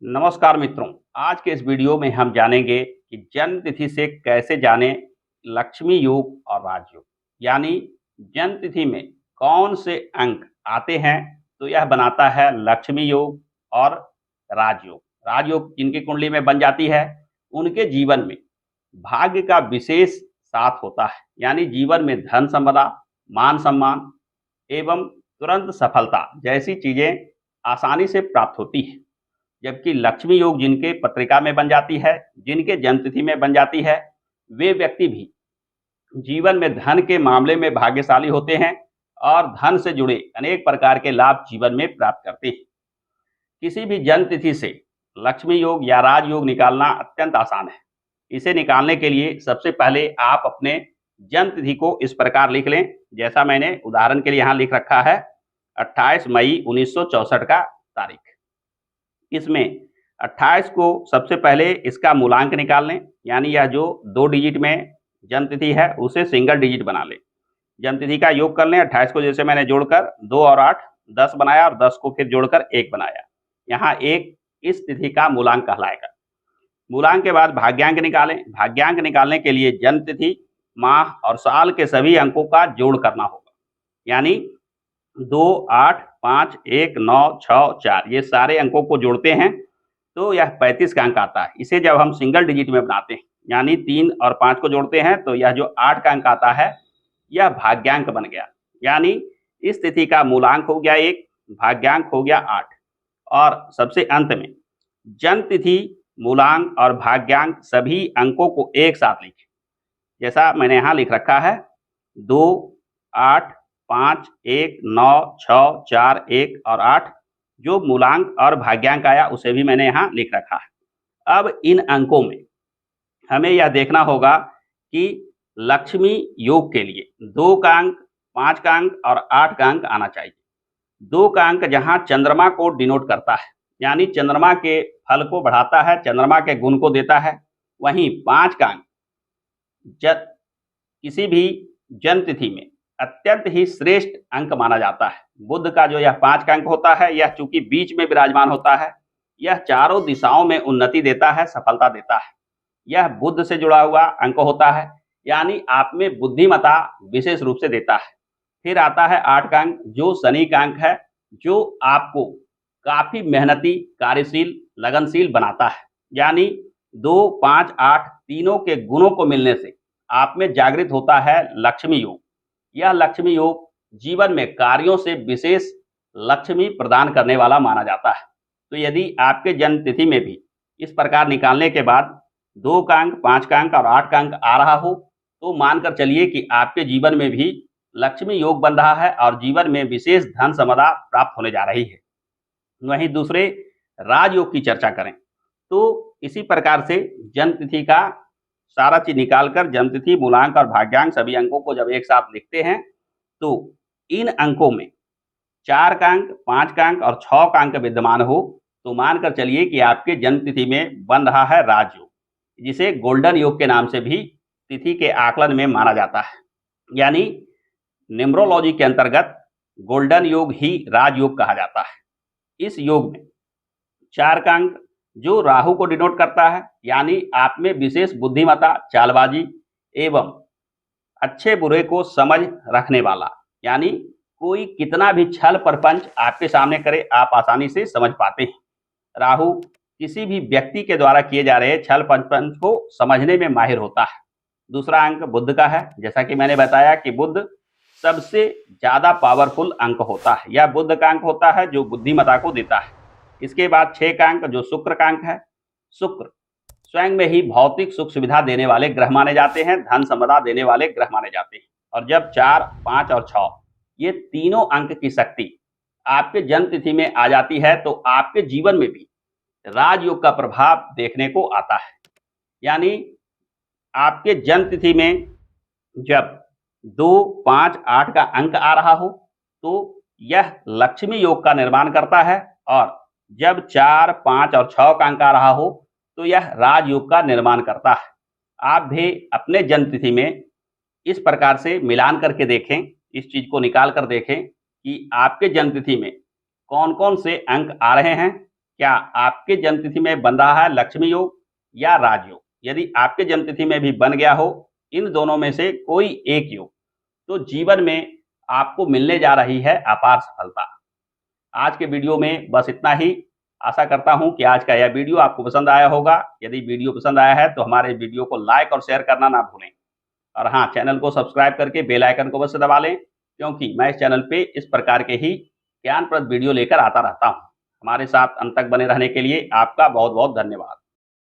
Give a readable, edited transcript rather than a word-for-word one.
नमस्कार मित्रों, आज के इस वीडियो में हम जानेंगे कि जन्म तिथि से कैसे जानें लक्ष्मी योग और राजयोग। यानी जन्म तिथि में कौन से अंक आते हैं तो यह बनाता है लक्ष्मी योग और राजयोग। राजयोग जिनकी कुंडली में बन जाती है उनके जीवन में भाग्य का विशेष साथ होता है। यानी जीवन में धन संपदा, मान सम्मान एवं तुरंत सफलता जैसी चीजें आसानी से प्राप्त होती है। जबकि लक्ष्मी योग जिनके पत्रिका में बन जाती है, जिनके जन्मतिथि में बन जाती है, वे व्यक्ति भी जीवन में धन के मामले में भाग्यशाली होते हैं और धन से जुड़े अनेक प्रकार के लाभ जीवन में प्राप्त करते हैं। किसी भी जन्म तिथि से लक्ष्मी योग या राजयोग निकालना अत्यंत आसान है। इसे निकालने के लिए सबसे पहले आप अपने जन्म तिथि को इस प्रकार लिख लें, जैसा मैंने उदाहरण के लिए यहाँ लिख रखा है 28 मई 1964 का तारीख। इसमें 28 को सबसे पहले इसका मूलांक निकाल लें, यानी यह जो 2 डिजिट में जन्म तिथि है उसे सिंगल डिजिट बना लें। जन्म तिथि का योग कर लें। 28 को जैसे मैंने जोड़कर 2 और 8 10 बनाया और 10 को फिर जोड़कर 1 बनाया। यहाँ 1 इस तिथि का मूलांक कहलाएगा। मूलांक के बाद भाग्यांक निकालें। भाग्यांक निकालने के लिए जन्म तिथि, माह और साल के सभी अंकों का जोड़ करना होगा। यानी 2, 8, 5, 1, 9, 6, 4 ये सारे अंकों को जोड़ते हैं तो यह 35 का अंक आता है। इसे जब हम सिंगल डिजिट में बनाते हैं, यानी 3 और 5 को जोड़ते हैं तो यह जो 8 का अंक आता है यह भाग्यांक बन गया। यानी इस तिथि का मूलांक हो गया 1, भाग्यांक हो गया 8। और सबसे अंत में जन्म तिथि, मूलांक और भाग्यांक सभी अंकों को एक साथ लिखें, जैसा मैंने यहाँ लिख रखा है 2, 8, 5, 1, 9, 6, 4, 1 और 8। जो मूलांक और भाग्यांक आया उसे भी मैंने यहाँ लिख रखा है। अब इन अंकों में हमें यह देखना होगा कि लक्ष्मी योग के लिए 2 का अंक, 5 का अंक और 8 का अंक आना चाहिए। 2 का अंक जहाँ चंद्रमा को डिनोट करता है, यानी चंद्रमा के फल को बढ़ाता है, चंद्रमा के गुण को देता है। वहीं 5 का अंक किसी भी जन्म तिथि में अत्यंत ही श्रेष्ठ अंक माना जाता है। बुध का जो यह 5 का अंक होता है, यह चूंकि बीच में विराजमान होता है, यह चारों दिशाओं में उन्नति देता है, सफलता देता है। यह बुध से जुड़ा हुआ अंक होता है, यानी आप में बुद्धिमत्ता विशेष रूप से देता है। फिर आता है 8 का अंक, जो शनि का अंक है, जो आपको काफी मेहनती, कार्यशील, लगनशील बनाता है। यानी 2, 5, 8 तीनों के गुणों को मिलने से आप में जागृत होता है लक्ष्मी योग। यह लक्ष्मी योग जीवन में कार्यों से विशेष लक्ष्मी प्रदान करने वाला माना जाता है। तो यदि आपके जन्म तिथि में भी इस प्रकार निकालने के बाद 2 का अंक, 5 का अंक और 8 का अंक आ रहा हो तो मानकर चलिए कि आपके जीवन में भी लक्ष्मी योग बन रहा है और जीवन में विशेष धन संपदा प्राप्त होने जा रही है। वहीं दूसरे राजयोग की चर्चा करें तो इसी प्रकार से जन्म तिथि का सारा चीज निकालकर जन्म तिथि, मूलांक और भाग्यांक सभी अंकों को जब एक साथ लिखते हैं तो इन अंकों में 4 का अंक, 5 का अंक और 6 का अंक विद्यमान हो तो मानकर चलिए कि आपके जन्म तिथि में बन रहा है राजयोग, जिसे गोल्डन योग के नाम से भी तिथि के आकलन में माना जाता है। यानी न्यूमरोलॉजी के अंतर्गत गोल्डन योग ही राजयोग कहा जाता है। इस योग में 4 का अंक जो राहु को डिनोट करता है, यानी आप में विशेष बुद्धिमत्ता, चालबाजी एवं अच्छे बुरे को समझ रखने वाला, यानी कोई कितना भी छल प्रपंच आपके सामने करे आप आसानी से समझ पाते हैं। राहु किसी भी व्यक्ति के द्वारा किए जा रहे छल प्रपंच को समझने में माहिर होता है। दूसरा अंक बुध का है, जैसा कि मैंने बताया कि बुध सबसे ज्यादा पावरफुल अंक होता है। यह बुध का अंक होता है जो बुद्धिमत्ता को देता है। इसके बाद 6 का अंक जो शुक्र का अंक है। शुक्र स्वयं में ही भौतिक सुख सुविधा देने वाले ग्रह माने जाते हैं, धन संपदा देने वाले ग्रह माने जाते हैं। और जब 4, 5 और 6 ये तीनों अंक की शक्ति आपके जन्म तिथि में आ जाती है तो आपके जीवन में भी राजयोग का प्रभाव देखने को आता है। यानी आपके जन्म तिथि में जब 2, 5, 8 का अंक आ रहा हो तो यह लक्ष्मी योग का निर्माण करता है और जब 4, 5 और 6 का अंक आ रहा हो तो यह राजयोग का निर्माण करता है। आप भी अपने जन्म तिथि में इस प्रकार से मिलान करके देखें, इस चीज को निकाल कर देखें कि आपके जन्म तिथि में कौन कौन से अंक आ रहे हैं क्या आपके जन्मतिथि में बन रहा है लक्ष्मी योग या राजयोग? यदि आपके जन्मतिथि में भी बन गया हो इन दोनों में से कोई एक योग, तो जीवन में आपको मिलने जा रही है अपार सफलता। आज के वीडियो में बस इतना ही। आशा करता हूं कि आज का यह वीडियो आपको पसंद आया होगा। यदि वीडियो पसंद आया है तो हमारे वीडियो को लाइक और शेयर करना ना भूलें। और हाँ, चैनल को सब्सक्राइब करके बेल आइकन को अवश्य दबा लें, क्योंकि मैं इस चैनल पे इस प्रकार के ही ज्ञानप्रद वीडियो लेकर आता रहता हूँ। हमारे साथ अंत तक बने रहने के लिए आपका बहुत-बहुत धन्यवाद।